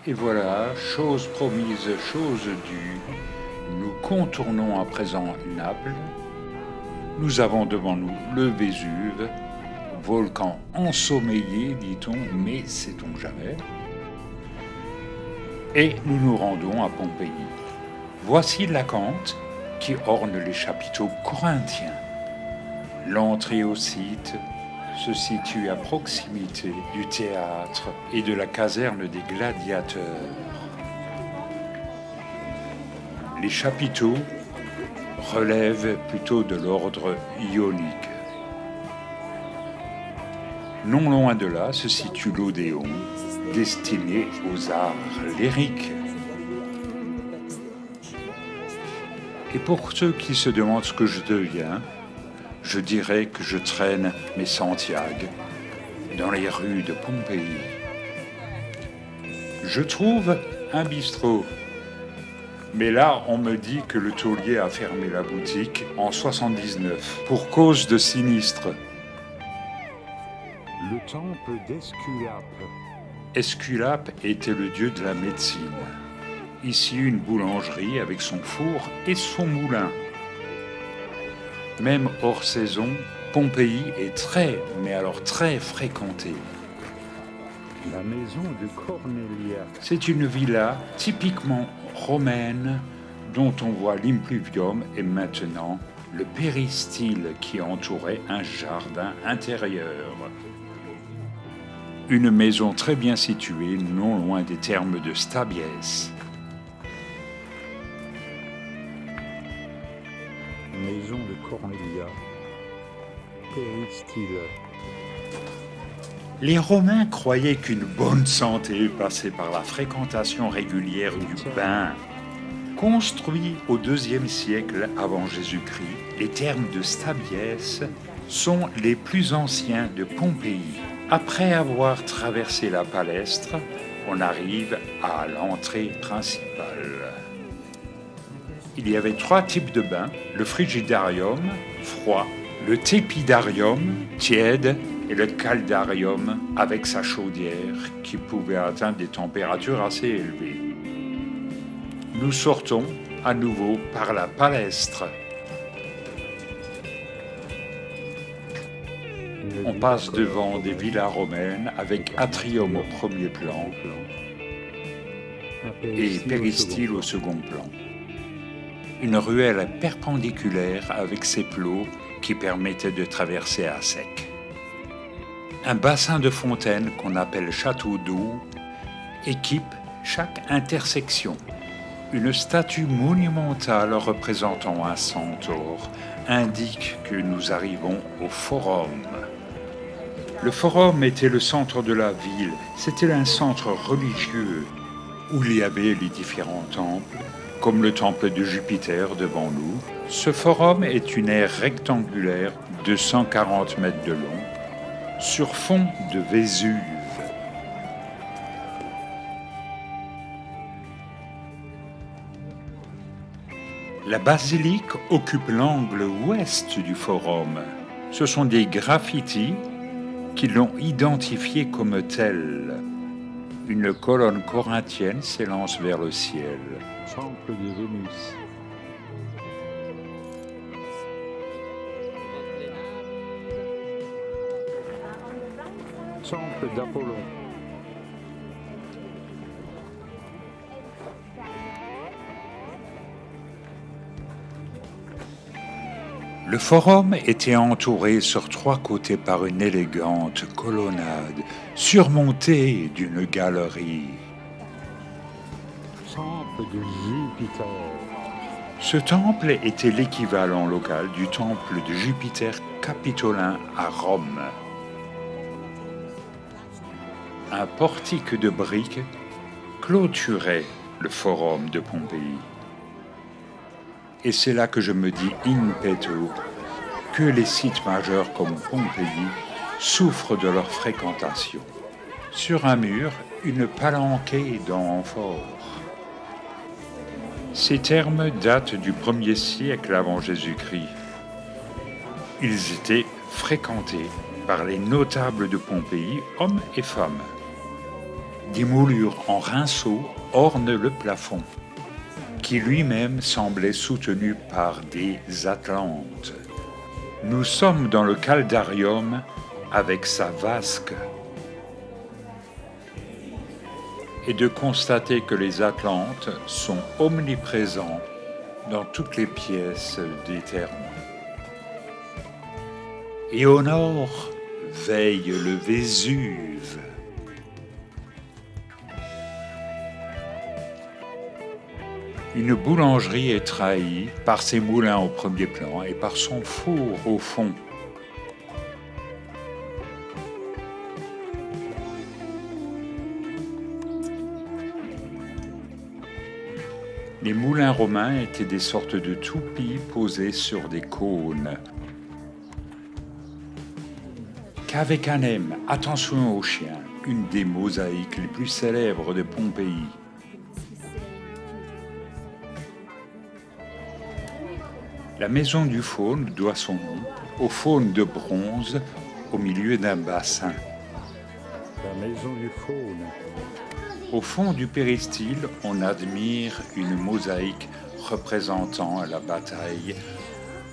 Et voilà, chose promise, chose due, nous contournons à présent Naples. Nous avons devant nous le Vésuve, volcan ensommeillé, dit-on, mais sait-on jamais. Et nous nous rendons à Pompéi. Voici l'acanthe qui orne les chapiteaux corinthiens. L'entrée au site se situe à proximité du théâtre et de la caserne des gladiateurs. Les chapiteaux relèvent plutôt de l'ordre ionique. Non loin de là se situe l'Odéon, destiné aux arts lyriques. Et pour ceux qui se demandent ce que je deviens, je dirais que je traîne mes Santiago dans les rues de Pompéi. Je trouve un bistrot. Mais là, on me dit que le taulier a fermé la boutique en 79 pour cause de sinistre. Le temple d'Esculape. Esculape était le dieu de la médecine. Ici, une boulangerie avec son four et son moulin. Même hors saison, Pompéi est très fréquentée. La maison de Cornelia. C'est une villa typiquement romaine dont on voit l'impluvium et maintenant le péristyle qui entourait un jardin intérieur. Une maison très bien située, non loin des thermes de Stabiès. Maison de Cornelia. Péristyle. Les Romains croyaient qu'une bonne santé passait par la fréquentation régulière du bain. Construits au IIe siècle avant Jésus-Christ, les thermes de Stabiès sont les plus anciens de Pompéi. Après avoir traversé la palestre, on arrive à l'entrée principale. Il y avait 3 types de bains, le frigidarium, froid, le tepidarium, tiède, et le caldarium avec sa chaudière qui pouvait atteindre des températures assez élevées. Nous sortons à nouveau par la palestre. On passe devant des villas romaines avec atrium au premier plan et péristyle au second plan. Une ruelle perpendiculaire avec ses plots qui permettaient de traverser à sec. Un bassin de fontaine qu'on appelle château d'eau équipe chaque intersection. Une statue monumentale représentant un centaure indique que nous arrivons au forum. Le forum était le centre de la ville. C'était un centre religieux où il y avait les différents temples, comme le temple de Jupiter devant nous. Ce forum est une aire rectangulaire de 140 mètres de long, sur fond de Vésuve. La basilique occupe l'angle ouest du forum. Ce sont des graffitis qui l'ont identifié comme tel. Une colonne corinthienne s'élance vers le ciel. Temple de Vénus. Temple d'Apollon. Le forum était entouré sur 3 côtés par une élégante colonnade surmontée d'une galerie. Temple de Jupiter. Ce temple était l'équivalent local du temple de Jupiter capitolin à Rome. Un portique de briques clôturait le forum de Pompéi. Et c'est là que je me dis in petto que les sites majeurs comme Pompéi souffrent de leur fréquentation. Sur un mur, une palanquée d'amphores. Ces termes datent du 1er siècle avant Jésus-Christ. Ils étaient fréquentés par les notables de Pompéi, hommes et femmes. Des moulures en rinceaux ornent le plafond, qui lui-même semblait soutenu par des Atlantes. Nous sommes dans le caldarium avec sa vasque. Et de constater que les Atlantes sont omniprésents dans toutes les pièces des thermes. Et au nord veille le Vésuve. Une boulangerie est trahie par ses moulins au premier plan et par son four au fond. Les moulins romains étaient des sortes de toupies posées sur des cônes. Cave Canem, attention aux chiens, une des mosaïques les plus célèbres de Pompéi. La maison du faune doit son nom au faune de bronze au milieu d'un bassin. La maison du faune. Au fond du péristyle, on admire une mosaïque représentant la bataille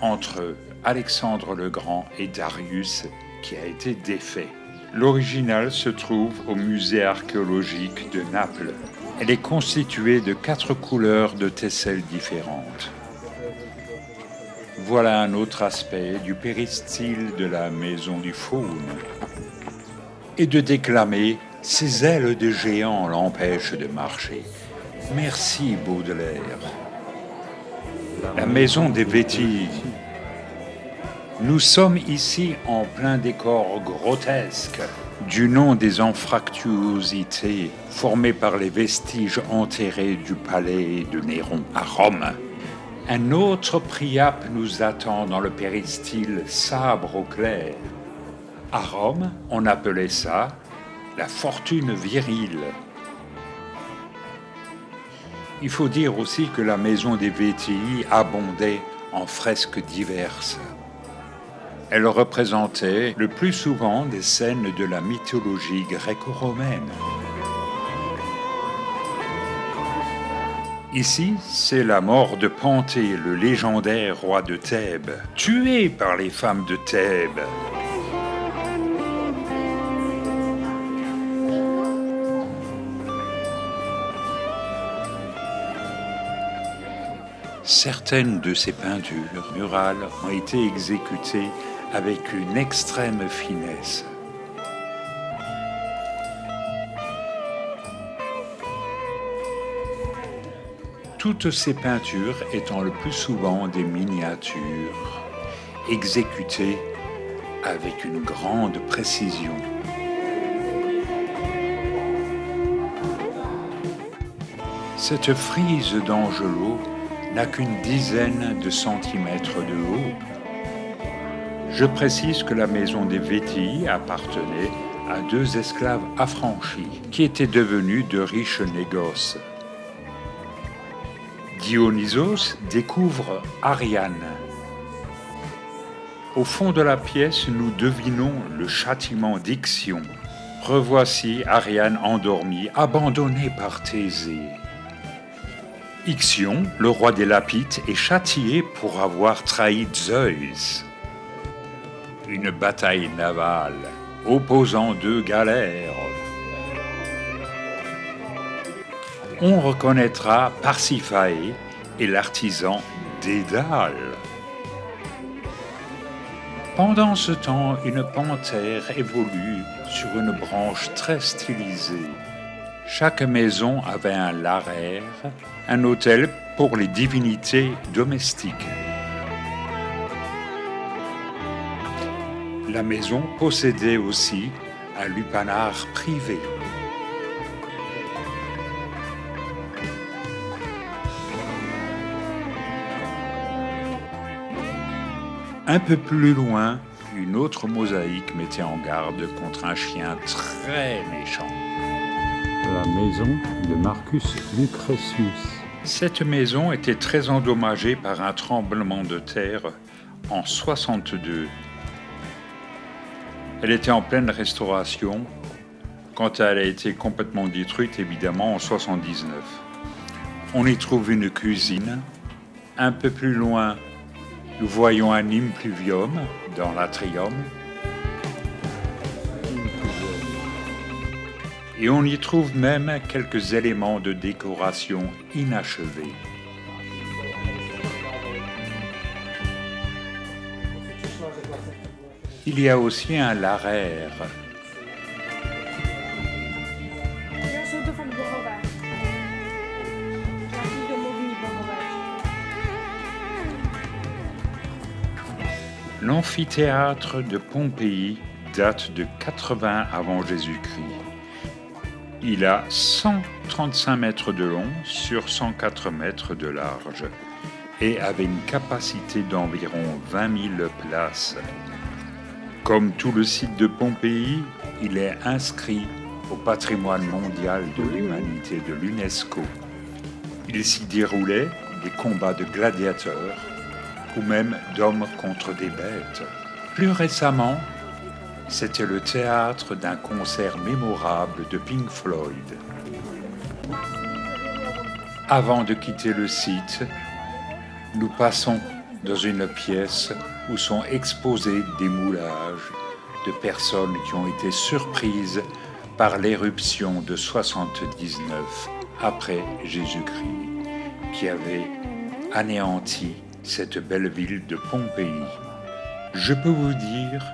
entre Alexandre le Grand et Darius qui a été défait. L'original se trouve au musée archéologique de Naples. Elle est constituée de 4 couleurs de tesselles différentes. Voilà un autre aspect du péristyle de la maison du faune. Et de déclamer « Ces ailes de géant l'empêchent de marcher ». Merci Baudelaire. La maison des Vétilles. Nous sommes ici en plein décor grotesque, du nom des anfractuosités formées par les vestiges enterrés du palais de Néron à Rome. Un autre Priape nous attend dans le péristyle sabre au clair. À Rome, on appelait ça la fortune virile. Il faut dire aussi que la maison des Vétilles abondait en fresques diverses. Elle représentait le plus souvent des scènes de la mythologie gréco-romaine. Ici, c'est la mort de Panthée, le légendaire roi de Thèbes, tué par les femmes de Thèbes. Certaines de ces peintures murales ont été exécutées avec une extrême finesse. Toutes ces peintures étant le plus souvent des miniatures, exécutées avec une grande précision. Cette frise d'Angelo n'a qu'une dizaine de centimètres de haut. Je précise que la maison des Vétilles appartenait à 2 esclaves affranchis qui étaient devenus de riches négoces. Dionysos découvre Ariane. Au fond de la pièce, nous devinons le châtiment d'Ixion. Revoici Ariane endormie, abandonnée par Thésée. Ixion, le roi des Lapites, est châtié pour avoir trahi Zeus. Une bataille navale opposant 2 galères. On reconnaîtra Parsiphae et l'artisan Dédale. Pendant ce temps, une panthère évolue sur une branche très stylisée. Chaque maison avait un larraire, un autel pour les divinités domestiques. La maison possédait aussi un lupanar privé. Un peu plus loin, une autre mosaïque mettait en garde contre un chien très méchant. La maison de Marcus Lucretius. Cette maison était très endommagée par un tremblement de terre en 62. Elle était en pleine restauration quand elle a été complètement détruite, évidemment, en 79. On y trouve une cuisine. Un peu plus loin, nous voyons un impluvium dans l'atrium. Et on y trouve même quelques éléments de décoration inachevés. Il y a aussi un larraire. Ja są to fakt bohowe. Takich domowni bohowe. L'amphithéâtre de Pompéi date de 80 avant Jésus-Christ. Il a 135 mètres de long sur 104 mètres de large et avait une capacité d'environ 20 000 places. Comme tout le site de Pompéi, il est inscrit au patrimoine mondial de l'humanité de l'UNESCO. Il s'y déroulait des combats de gladiateurs ou même d'hommes contre des bêtes. Plus récemment, c'était le théâtre d'un concert mémorable de Pink Floyd. Avant de quitter le site, nous passons dans une pièce où sont exposés des moulages de personnes qui ont été surprises par l'éruption de 79 après Jésus-Christ, qui avait anéanti cette belle ville de Pompéi. Je peux vous dire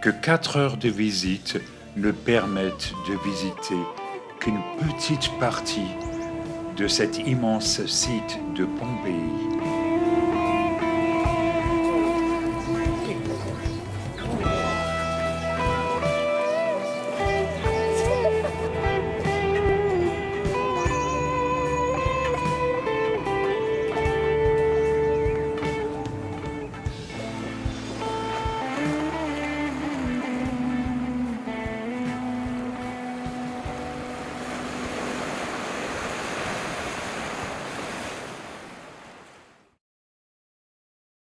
que 4 heures de visite ne permettent de visiter qu'une petite partie de cet immense site de Pompéi.